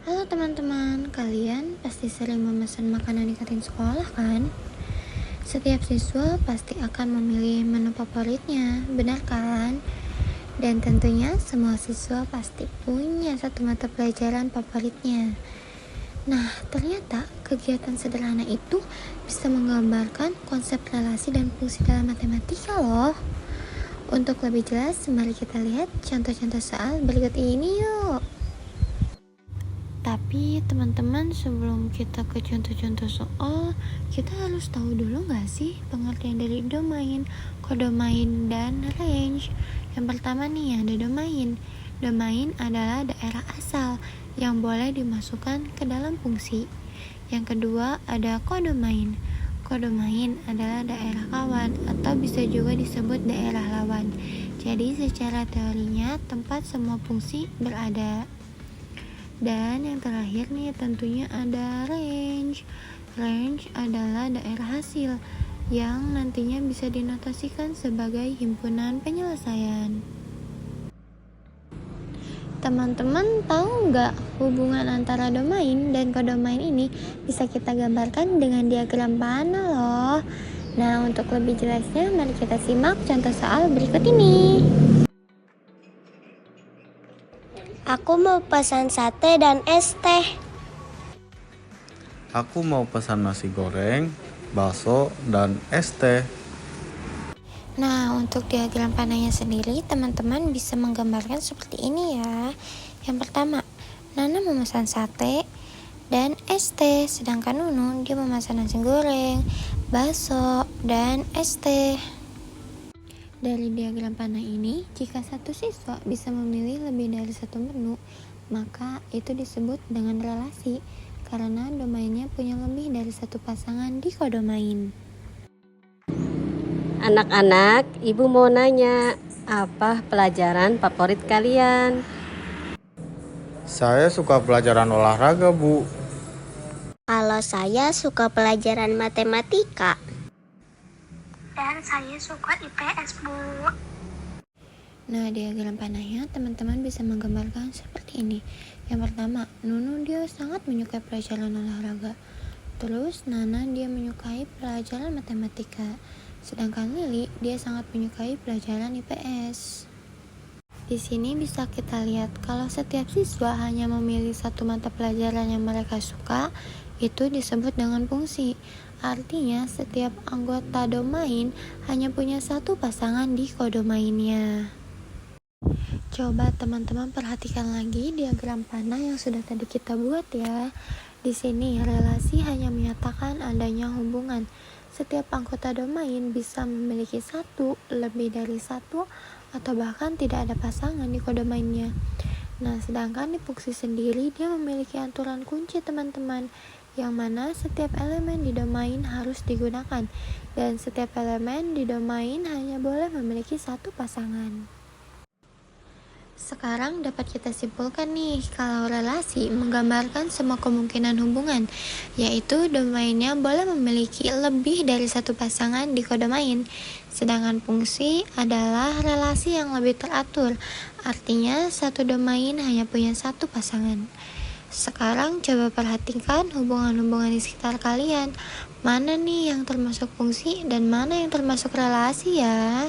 Halo teman-teman, kalian pasti sering memesan makanan di kantin sekolah kan? Setiap siswa pasti akan memilih menu favoritnya, benar kan? Dan tentunya semua siswa pasti punya satu mata pelajaran favoritnya. Nah, ternyata kegiatan sederhana itu bisa menggambarkan konsep relasi dan fungsi dalam matematika loh. Untuk lebih jelas, mari kita lihat contoh-contoh soal berikut ini yuk. Tapi teman-teman, sebelum kita ke contoh-contoh soal, kita harus tahu dulu gak sih pengertian dari domain, kodomain, dan range. Yang pertama nih ada domain. Domain adalah daerah asal yang boleh dimasukkan ke dalam fungsi. Yang kedua ada kodomain. Kodomain adalah daerah kawan atau bisa juga disebut daerah lawan. Jadi secara teorinya tempat semua fungsi berada. Dan yang terakhir nih tentunya ada range. Range adalah daerah hasil yang nantinya bisa dinotasikan sebagai himpunan penyelesaian. Teman-teman tahu nggak hubungan antara domain dan kodomain ini bisa kita gambarkan dengan diagram panah loh. Nah, untuk lebih jelasnya mari kita simak contoh soal berikut ini. Aku mau pesan sate dan es teh. Aku mau pesan nasi goreng, bakso, dan es teh. Nah, untuk diagram panahnya sendiri, teman-teman bisa menggambarkan seperti ini ya. Yang pertama, Nana memesan sate dan es teh, sedangkan Nunu dia memesan nasi goreng, bakso, dan es teh. Dari diagram panah ini, jika satu siswa bisa memilih lebih dari satu menu, maka itu disebut dengan relasi, karena domainnya punya lebih dari satu pasangan di kodomain. Anak-anak, ibu mau nanya, apa pelajaran favorit kalian? Saya suka pelajaran olahraga, Bu. Kalau saya suka pelajaran matematika. Dan saya suka IPS, Bu. Nah, diagram panahnya teman-teman bisa menggambarkan seperti ini. Yang pertama, Nunu dia sangat menyukai pelajaran olahraga. Terus Nana dia menyukai pelajaran matematika. Sedangkan Lili dia sangat menyukai pelajaran IPS. Di sini bisa kita lihat kalau setiap siswa hanya memilih satu mata pelajaran yang mereka suka, itu disebut dengan fungsi. Artinya setiap anggota domain hanya punya satu pasangan di kodomainnya. Coba teman-teman perhatikan lagi diagram panah yang sudah tadi kita buat ya. Di sini relasi hanya menyatakan adanya hubungan. Setiap anggota domain bisa memiliki satu, lebih dari satu, atau bahkan tidak ada pasangan di kodomainnya. Nah, sedangkan di fungsi sendiri dia memiliki aturan kunci teman-teman, yang mana setiap elemen di domain harus digunakan, dan setiap elemen di domain hanya boleh memiliki satu pasangan. Sekarang dapat kita simpulkan nih kalau relasi menggambarkan semua kemungkinan hubungan, yaitu domainnya boleh memiliki lebih dari satu pasangan di kodomain, sedangkan fungsi adalah relasi yang lebih teratur, artinya satu domain hanya punya satu pasangan. Sekarang coba perhatikan hubungan-hubungan di sekitar kalian. Mana nih yang termasuk fungsi dan mana yang termasuk relasi ya?